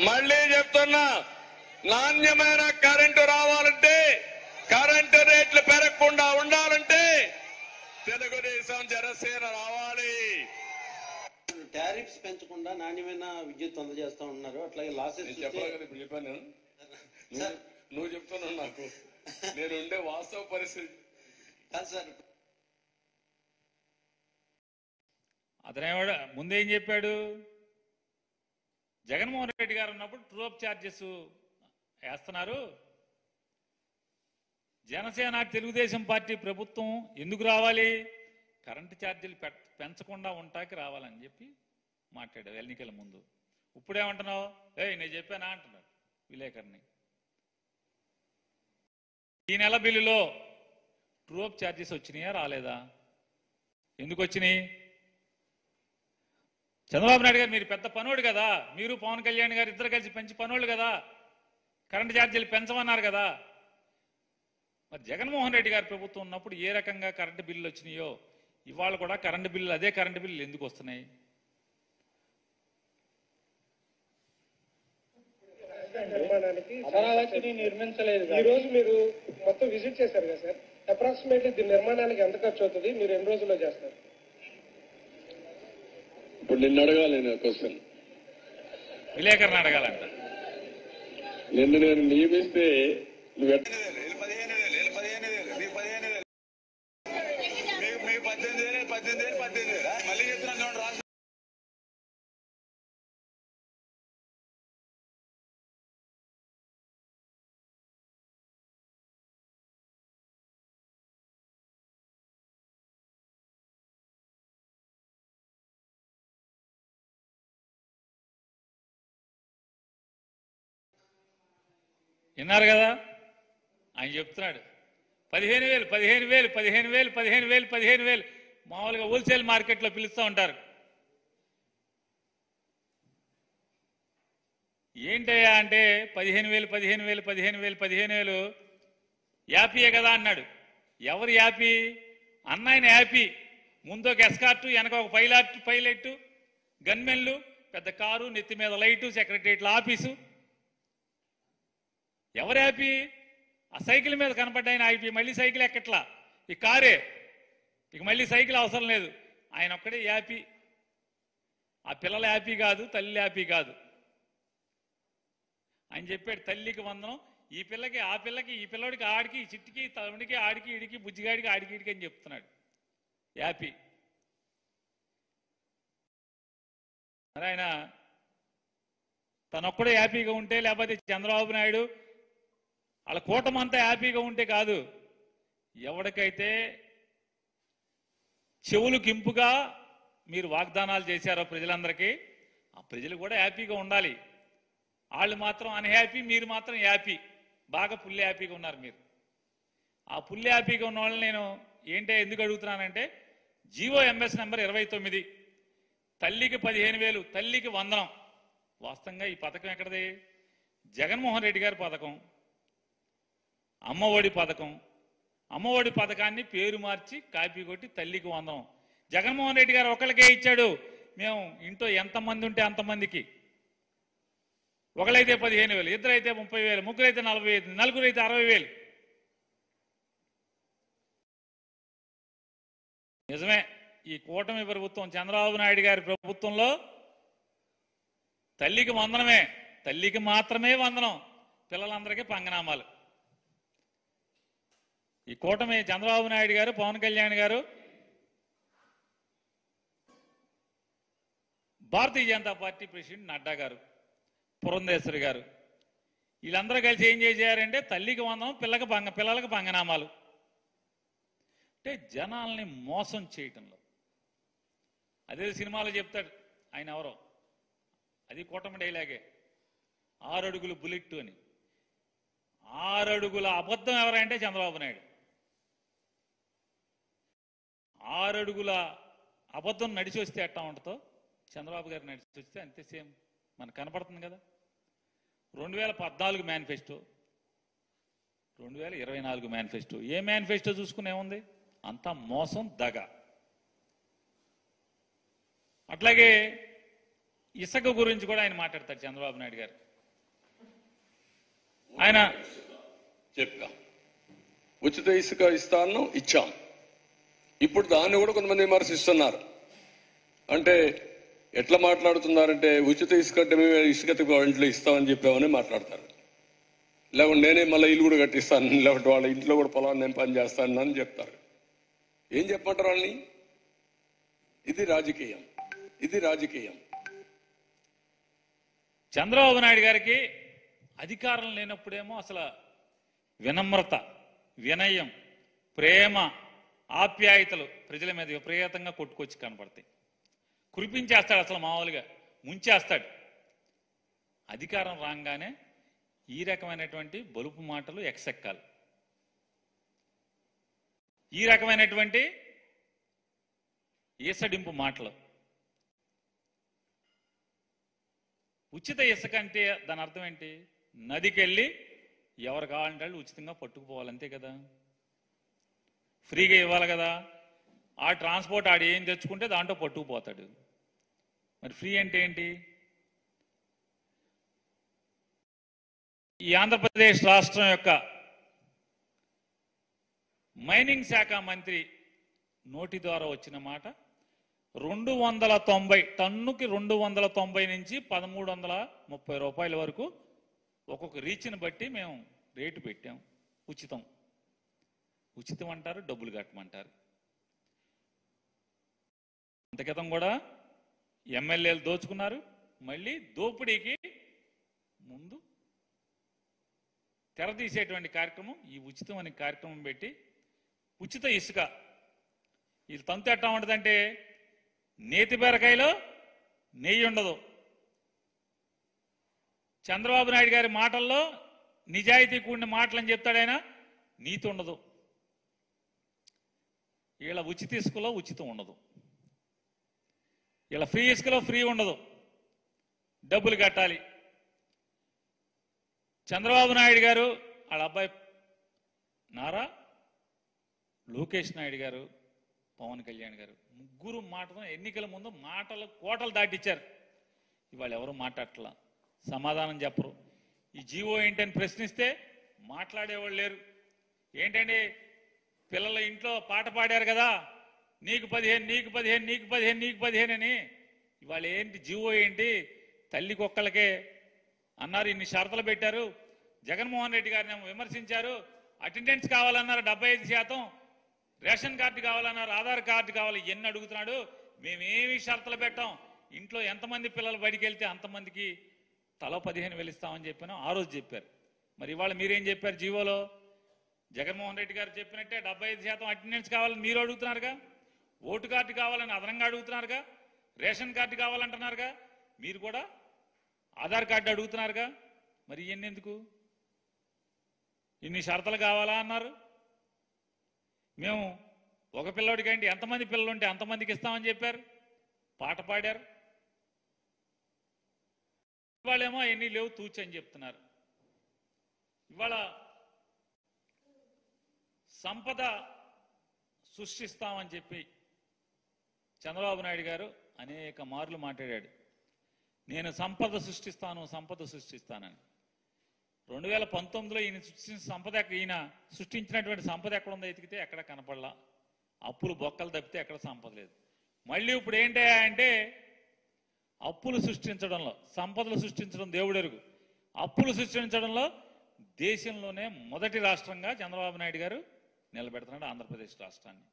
మళ్ళీ చెప్తున్నా, నాణ్యమైన కరెంటు రావాలంటే, కరెంటు రేట్లు పెరగకుండా ఉండాలంటే తెలుగుదేశం జనసేన రావాలి. టారిఫ్స్ పెంచకుండా నాణ్యమైన విద్యుత్ అందజేస్తా ఉన్నారు. అట్లాగే లాసెస్ చెప్పాలి కదా, ఇప్పుడు చెప్పాను. నువ్వు చెప్తున్నావు నాకు, నేను ఉండే వాస్తవ పరిస్థితి సార్. అతనేవాడు ముందేం చెప్పాడు, జగన్మోహన్ రెడ్డి గారు ఉన్నప్పుడు ట్రూ అప్ ఛార్జెస్ వేస్తున్నారు, జనసేన తెలుగుదేశం పార్టీ ప్రభుత్వం ఎందుకు రావాలి, కరెంటు ఛార్జీలు పెంచకుండా ఉంటాకి రావాలని చెప్పి మాట్లాడావు ఎన్నికల ముందు. ఇప్పుడేమంటున్నావు, నేను చెప్పానా అంటున్నాడు విలేకరుని. ఈ నెల బిల్లులో ట్రూ అప్ ఛార్జెస్ వచ్చినాయా రాలేదా? ఎందుకు వచ్చినాయి? చంద్రబాబు నాయుడు గారు మీరు పెద్ద పనోడు కదా, మీరు పవన్ కళ్యాణ్ గారు ఇద్దరు కలిసి పెంచి పనోళ్ళు కదా, కరెంటు ఛార్జీలు పెంచమన్నారు కదా. మరి జగన్మోహన్ రెడ్డి గారి ప్రభుత్వం ఉన్నప్పుడు ఏ రకంగా కరెంటు బిల్లులు వచ్చినాయో ఇవాళ కూడా కరెంటు బిల్లులు అదే కరెంటు బిల్లులు ఎందుకు వస్తున్నాయి? నిర్మాణానికి అమరావతిని నిర్మించలేదు. ఈ రోజు మీరు మొత్తం విజిట్ చేశారు కదా సార్, అప్రాక్సిమేట్లీ దీని నిర్మాణానికి ఎంత ఖర్చు అవుతుంది, మీరు ఎన్ని రోజుల్లో చేస్తారు? ఇప్పుడు నిన్ను అడగాలి, నేను క్వశ్చన్ విలేకరుని అడగాలంట. నిన్ను నేను నియమిస్తే నువ్వు మళ్ళీ చెప్తున్నాను రాష్ట్ర విన్నారు కదా ఆయన చెప్తున్నాడు, 15,000 15,000 15,000 15,000 15,000 మామూలుగా హోల్సేల్ మార్కెట్లో పిలుస్తూ ఉంటారు. ఏంటయ్యా అంటే 15,000 15,000 15,000 15,000 యాపీయే కదా అన్నాడు. ఎవరు యాపీ? అన్నాయన యాపీ. ముందు ఒక ఎస్కార్టు, వెనక ఒక పైలట్, గన్మెన్లు, పెద్ద కారు, నెత్తి మీద లైటు, సెక్రటరియట్ల ఆఫీసు. ఎవరు యాపీ? ఆ సైకిల్ మీద కనపడ్డాయన ఆపి మళ్ళీ సైకిల్ ఎక్కట్లా, ఈ కారే, ఇక మళ్ళీ సైకిల్ అవసరం లేదు, ఆయన ఒక్కడే యాపీ. ఆ పిల్లల యాపీ కాదు, తల్లి యాపీ కాదు. ఆయన చెప్పాడు తల్లికి వందనం, ఈ పిల్లకి ఆ పిల్లకి, ఈ పిల్లడికి ఆడికి, ఈ చిట్టికి తమ్ముడికి, ఆడికి ఇడికి, బుజ్జిగాడికి ఆడికి ఇడికి అని చెప్తున్నాడు యాపీ. మరి ఆయన తనొక్కడే హ్యాపీగా ఉంటే, లేకపోతే చంద్రబాబు నాయుడు వాళ్ళ కూటమంతా హ్యాపీగా ఉంటే కాదు. ఎవరికైతే చెవులు కింపుగా మీరు వాగ్దానాలు చేశారో ప్రజలందరికీ, ఆ ప్రజలు కూడా హ్యాపీగా ఉండాలి. వాళ్ళు మాత్రం అన్హ్యాపీ, మీరు మాత్రం హ్యాపీ, బాగా ఫుల్ హ్యాపీగా ఉన్నారు మీరు. ఆ ఫుల్ హ్యాపీగా ఉన్న వాళ్ళని నేను ఎందుకు అడుగుతున్నానంటే, GOMS నెంబర్ 29, తల్లికి 15,000, తల్లికి వందనం. వాస్తవంగా ఈ పథకం ఎక్కడది? జగన్మోహన్ రెడ్డి గారి పథకం, అమ్మఒడి పథకం. అమ్మఒడి పథకాన్ని పేరు మార్చి కాపీ కొట్టి తల్లికి వందనం. జగన్మోహన్ రెడ్డి గారు ఒకరికే ఇచ్చాడు. మేము ఇంట్లో ఎంతమంది ఉంటే అంతమందికి, ఒకరైతే 15,000, ఇద్దరైతే 30,000, ముగ్గురైతే 40,000, నలుగురైతే 60,000. నిజమే, ఈ కూటమి ప్రభుత్వం చంద్రబాబు నాయుడు గారి ప్రభుత్వంలో తల్లికి వందనమే, తల్లికి మాత్రమే వందనం, పిల్లలందరికీ పంగనామాలు. ఈ కూటమి చంద్రబాబు నాయుడు గారు, పవన్ కళ్యాణ్ గారు, భారతీయ జనతా పార్టీ ప్రెసిడెంట్ నడ్డా గారు, పురంధేశ్వరి గారు, వీళ్ళందరూ కలిసి ఏం చేశారంటే తల్లికి వందనం, పిల్లలకు పంగనామాలు. అంటే జనాల్ని మోసం చేయటంలో, అదే సినిమాలో చెప్తాడు ఆయన ఎవరో, అది కూటమి డైలాగే, 6 అడుగులు బుల్లెట్ అని. 6 అడుగుల అబద్ధం ఎవరంటే చంద్రబాబు నాయుడు. 6 అడుగుల అబద్ధం నడిచి వస్తే ఎట్టా ఉంటుందో చంద్రబాబు గారు నడిచి వస్తే అంతే సేమ్ మనకు కనపడుతుంది కదా. 2014 మేనిఫెస్టో, 2024 మేనిఫెస్టో. ఏ మేనిఫెస్టో చూసుకుని ఏముంది? అంతా మోసం, దగ. అట్లాగే ఇసుక గురించి కూడా ఆయన మాట్లాడతారు చంద్రబాబు నాయుడు గారు. ఆయన చెప్పా ఉచిత ఇసుక ఇస్తాను ఇచ్చాం. ఇప్పుడు దాన్ని కూడా కొంతమంది విమర్శిస్తున్నారు. అంటే ఎట్లా మాట్లాడుతున్నారంటే ఉచిత ఇసుక అంటే మేము ఇసుక ఇంట్లో ఇస్తామని చెప్పామని మాట్లాడతారు. లేకుంటే నేనే మళ్ళీ ఇల్లు కూడా కట్టిస్తాను, లేకుంటే వాళ్ళ ఇంట్లో కూడా పొలాన్ని నేను పని చేస్తాను అని చెప్తారు. ఏం చెప్పమంటారు వాళ్ళని? ఇది రాజకీయం, ఇది రాజకీయం. చంద్రబాబు నాయుడు గారికి అధికారం లేనప్పుడేమో అసలు వినమ్రత, వినయం, ప్రేమ, ఆప్యాయతలు ప్రజల మీద విపరీతంగా కొట్టుకొచ్చి కనపడతాయి. కురిపించేస్తాడు, అసలు మామూలుగా ముంచేస్తాడు. అధికారం రాగానే ఈ రకమైనటువంటి బలుపు మాటలు ఎక్సెక్కాలి, ఈ రకమైనటువంటి ఈసడింపు మాటలు. ఉచిత ఇసుక అంటే దాని అర్థం ఏంటి? నదికి వెళ్ళి ఎవరు కావాలంటే వాళ్ళు ఉచితంగా పట్టుకుపోవాలి, అంతే కదా. ఫ్రీగా ఇవ్వాలి కదా. ఆ ట్రాన్స్పోర్ట్ ఆడు ఏం తెచ్చుకుంటే దాంట్లో పట్టుకుపోతాడు. మరి ఫ్రీ అంటే ఏంటి? ఈ ఆంధ్రప్రదేశ్ రాష్ట్రం యొక్క మైనింగ్ శాఖ మంత్రి నోటి ద్వారా వచ్చిన మాట 290 టన్నుకి 290 నుంచి 1330 రూపాయల వరకు ఒక్కొక్క రీచ్ని బట్టి మేము రేటు పెట్టాం. ఉచితం, ఉచితం అంటారు, డబ్బులు కట్టమంటారు. అంత క్రితం కూడా ఎమ్మెల్యేలు దోచుకున్నారు. మళ్ళీ దోపిడీకి ముందు తెరదీసేటువంటి కార్యక్రమం ఈ ఉచితం అనే కార్యక్రమం పెట్టి ఉచిత ఇసుక. వీళ్ళు తంతు ఎట్టా ఉంటుందంటే నేతి బీరకాయలో నెయ్యి ఉండదు. చంద్రబాబు నాయుడు గారి మాటల్లో నిజాయితీ కూడిన మాటలని చెప్తాడైనా నీతి ఉండదు. వీళ్ళ ఉచిత ఇసుకలో ఉచితం ఉండదు, వీళ్ళ ఫ్రీ ఇసుకలో ఫ్రీ ఉండదు, డబ్బులు కట్టాలి. చంద్రబాబు నాయుడు గారు, వాళ్ళ అబ్బాయి నారా లోకేష్ నాయుడు గారు, పవన్ కళ్యాణ్ గారు ముగ్గురు మాటతో ఎన్నికల ముందు మాటలు కోటలు దాటిచ్చారు. ఇవాళ ఎవరు మాట్లాడట్లా, సమాధానం చెప్పరు. ఈ జీవో ఏంటని ప్రశ్నిస్తే మాట్లాడేవాళ్ళు లేరు. ఏంటండి పిల్లల ఇంట్లో పాట పాడారు కదా, నీకు 15 నీకు 15 నీకు 15 నీకు 15 అని. ఇవాళ ఏంటి జీవో ఏంటి? తల్లికి ఒక్కళ్ళకే అన్నారు, ఇన్ని షరతులు పెట్టారు. జగన్మోహన్ రెడ్డి గారిని విమర్శించారు. అటెండెన్స్ కావాలన్నారు 75%, రేషన్ కార్డు కావాలన్నారు, ఆధార్ కార్డు కావాలి, ఇవన్నీ అడుగుతున్నాడు. మేమేమి షరతులు పెట్టాం, ఇంట్లో ఎంతమంది పిల్లలు బడికి వెళ్తే అంతమందికి తలో 15,000 ఇస్తామని చెప్పాను, ఆ రోజు చెప్పారు. మరి ఇవాళ మీరేం చెప్పారు జీవోలో? జగన్మోహన్ రెడ్డి గారు చెప్పినట్టే 75% అటెండెన్స్ కావాలని మీరు అడుగుతున్నారుగా, ఓటు కార్డు కావాలని అదనంగా అడుగుతున్నారుగా, రేషన్ కార్డు కావాలంటున్నారుగా, మీరు కూడా ఆధార్ కార్డు అడుగుతున్నారుగా. మరి ఇవన్నీ ఎందుకు? ఇన్ని షరతులు కావాలా అన్నారు. మేము ఒక పిల్లోడికి అండి ఎంతమంది పిల్లలు ఉంటే అంతమందికి ఇస్తామని చెప్పారు, పాట పాడారు. ఇవాళేమో ఎన్ని లేవు తూచి అని చెప్తున్నారు. ఇవాళ సంపద సృష్టిస్తామని చెప్పి చంద్రబాబు నాయుడు గారు అనేక మార్లు మాట్లాడాడు. నేను సంపద సృష్టిస్తాను, సంపద సృష్టిస్తానని. 2019లో ఈయన సృష్టించినటువంటి సంపద ఎక్కడ ఉందో ఎతికితే ఎక్కడ కనపడలా. అప్పులు బొక్కలు తప్పితే ఎక్కడ సంపద లేదు. మళ్ళీ ఇప్పుడు ఏంటయ్యా అంటే అప్పులు సృష్టించడంలో, సంపదలు సృష్టించడం దేవుడెరుగు, అప్పులు సృష్టించడంలో దేశంలోనే మొదటి రాష్ట్రంగా చంద్రబాబు నాయుడు గారు నిలబెడుతున్నాడు ఆంధ్రప్రదేశ్ రాష్ట్రాన్ని.